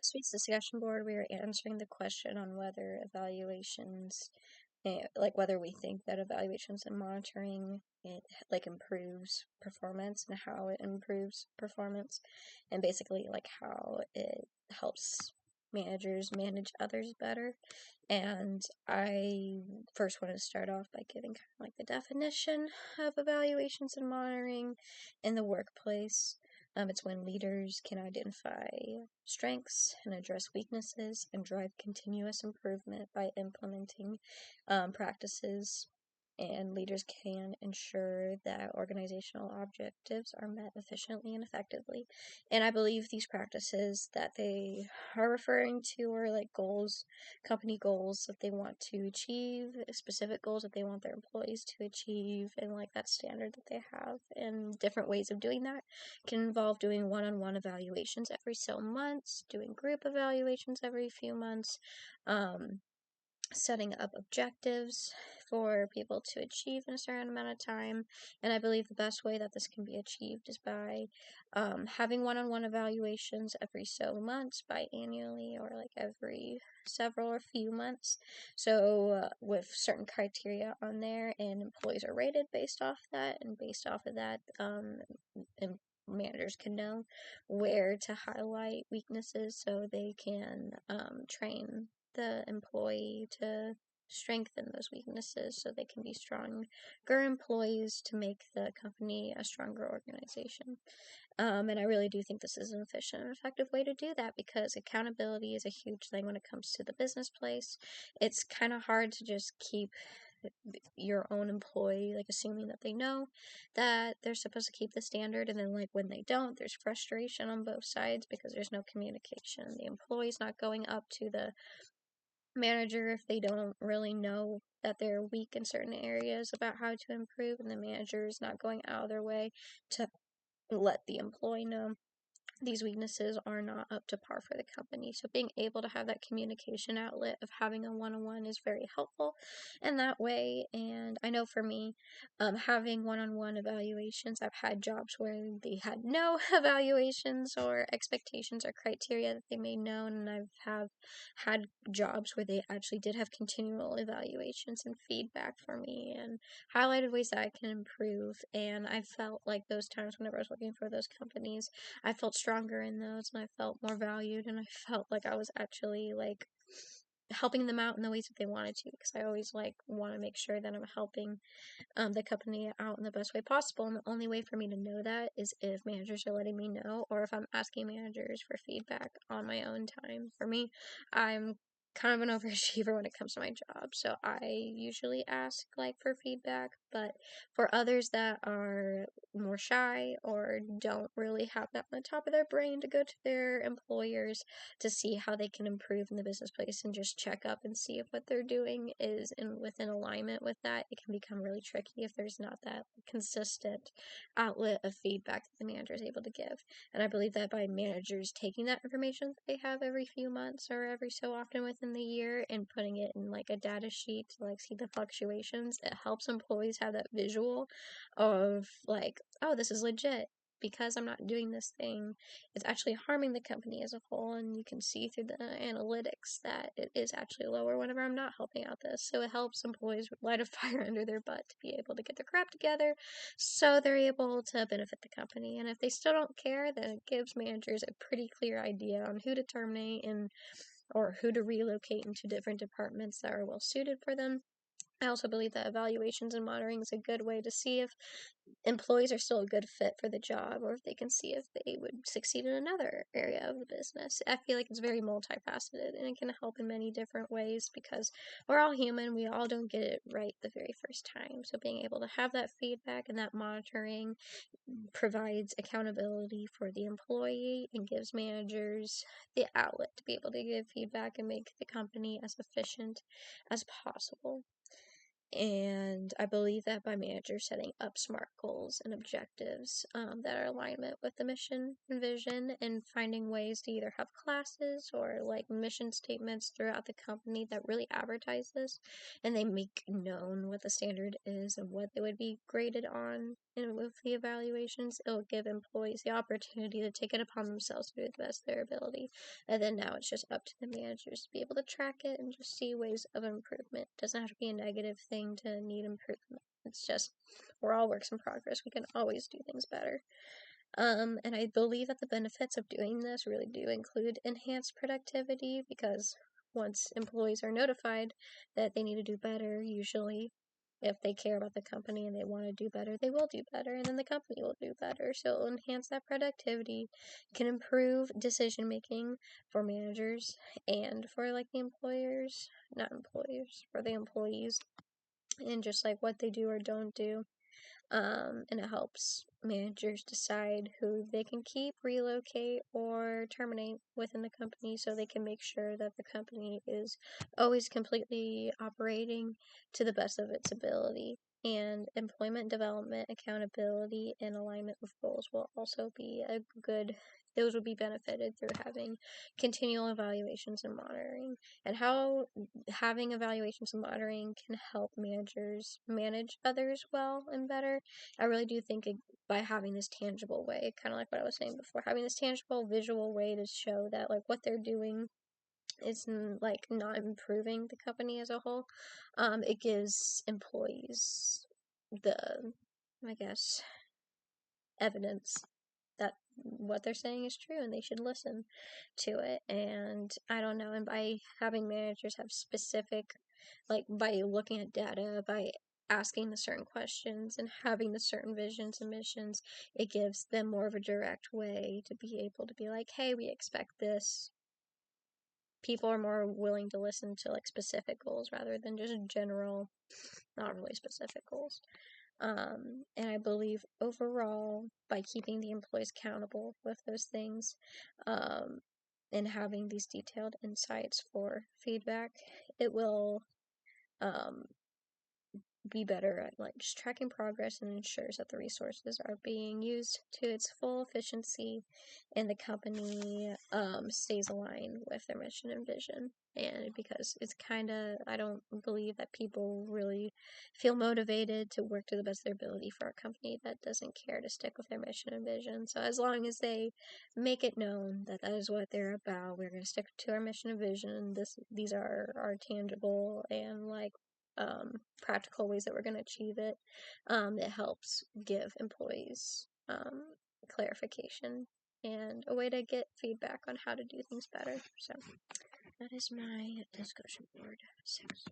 This week's discussion board, we are answering the question on whether evaluations, like whether we think that evaluations and monitoring it like improves performance and how it improves performance, and basically like how it helps managers manage others better. And I first want to start off by giving kind of like the definition of evaluations and monitoring in the workplace. It's when leaders can identify strengths and address weaknesses and drive continuous improvement by implementing practices, and leaders can ensure that organizational objectives are met efficiently and effectively. And I believe these practices that they are referring to are like goals, company goals that they want to achieve, specific goals that they want their employees to achieve, and like that standard that they have. And different ways of doing that can involve doing one-on-one evaluations every so months, doing group evaluations every few months, setting up objectives for people to achieve in a certain amount of time. And I believe the best way that this can be achieved is by having one-on-one evaluations every so months, biannually, or like every several or few months. So with certain criteria on there, and employees are rated based off that, and based off of that, managers can know where to highlight weaknesses so they can train the employee to strengthen those weaknesses so they can be stronger employees to make the company a stronger organization. And I really do think this is an efficient and effective way to do that, because accountability is a huge thing when it comes to the business place. It's kind of hard to just keep your own employee like assuming that they know that they're supposed to keep the standard, and then like when they don't, there's frustration on both sides because there's no communication. The employee's not going up to the manager if they don't really know that they're weak in certain areas about how to improve, and the manager is not going out of their way to let the employee know these weaknesses are not up to par for the company. So being able to have that communication outlet of having a one-on-one is very helpful in that way. And I know for me, having one-on-one evaluations, I've had jobs where they had no evaluations or expectations or criteria that they made known, and have had jobs where they actually did have continual evaluations and feedback for me and highlighted ways that I can improve. And I felt like those times whenever I was working for those companies, I felt stronger in those, and I felt more valued, and I felt like I was actually like helping them out in the ways that they wanted to, because I always like want to make sure that I'm helping the company out in the best way possible. And the only way for me to know that is if managers are letting me know, or if I'm asking managers for feedback on my own time. For me, I'm kind of an overachiever when it comes to my job, so I usually ask like for feedback. But for others that are more shy or don't really have that on the top of their brain to go to their employers to see how they can improve in the business place and just check up and see if what they're doing is within alignment with that, it can become really tricky if there's not that consistent outlet of feedback that the manager is able to give. And I believe that by managers taking that information that they have every few months or every so often within the year and putting it in like a data sheet to like see the fluctuations, it helps employees have that visual of like, oh, this is legit. Because I'm not doing this thing, it's actually harming the company as a whole, and you can see through the analytics that it is actually lower whenever I'm not helping out this. So it helps employees light a fire under their butt to be able to get their crap together so they're able to benefit the company. And if they still don't care, then it gives managers a pretty clear idea on who to terminate and or who to relocate into different departments that are well suited for them. I also believe that evaluations and monitoring is a good way to see if employees are still a good fit for the job, or if they can see if they would succeed in another area of the business. I feel like it's very multifaceted, and it can help in many different ways because we're all human. We all don't get it right the very first time. So being able to have that feedback and that monitoring provides accountability for the employee and gives managers the outlet to be able to give feedback and make the company as efficient as possible. And I believe that by managers setting up SMART goals and objectives that are in alignment with the mission and vision, and finding ways to either have classes or like mission statements throughout the company that really advertise this, and they make known what the standard is and what they would be graded on and with the evaluations, it'll give employees the opportunity to take it upon themselves to do the best of their ability. And then now it's just up to the managers to be able to track it and just see ways of improvement. It doesn't have to be a negative thing to need improvement. It's just, we're all works in progress. We can always do things better. And I believe that the benefits of doing this really do include enhanced productivity, because once employees are notified that they need to do better, usually if they care about the company and they want to do better, they will do better, and then the company will do better. So it'll enhance that productivity, can improve decision making for managers and for like the employers, not employers, for the employees, and just like what they do or don't do. And it helps managers decide who they can keep, relocate, or terminate within the company, so they can make sure that the company is always completely operating to the best of its ability. And employment development, accountability, and alignment with goals will also be those will be benefited through having continual evaluations and monitoring. And how having evaluations and monitoring can help managers manage others well and better. I really do think by having this tangible way, kind of like what I was saying before, having this tangible visual way to show that like what they're doing is like not improving the company as a whole, it gives employees the, I guess, evidence that what they're saying is true and they should listen to it. And I don't know, and by having managers have specific, like by looking at data, by asking the certain questions and having the certain visions and missions, it gives them more of a direct way to be able to be like, hey, we expect this. People are more willing to listen to like specific goals rather than just general, not really specific goals. And I believe overall, by keeping the employees accountable with those things, and having these detailed insights for feedback, it will be better at like just tracking progress and ensures that the resources are being used to its full efficiency and the company stays aligned with their mission and vision. And because it's kind of, I don't believe that people really feel motivated to work to the best of their ability for a company that doesn't care to stick with their mission and vision. So as long as they make it known that that is what they're about, we're going to stick to our mission and vision. These are tangible and like practical ways that we're going to achieve it. It helps give employees clarification and a way to get feedback on how to do things better. So that is my discussion board 6.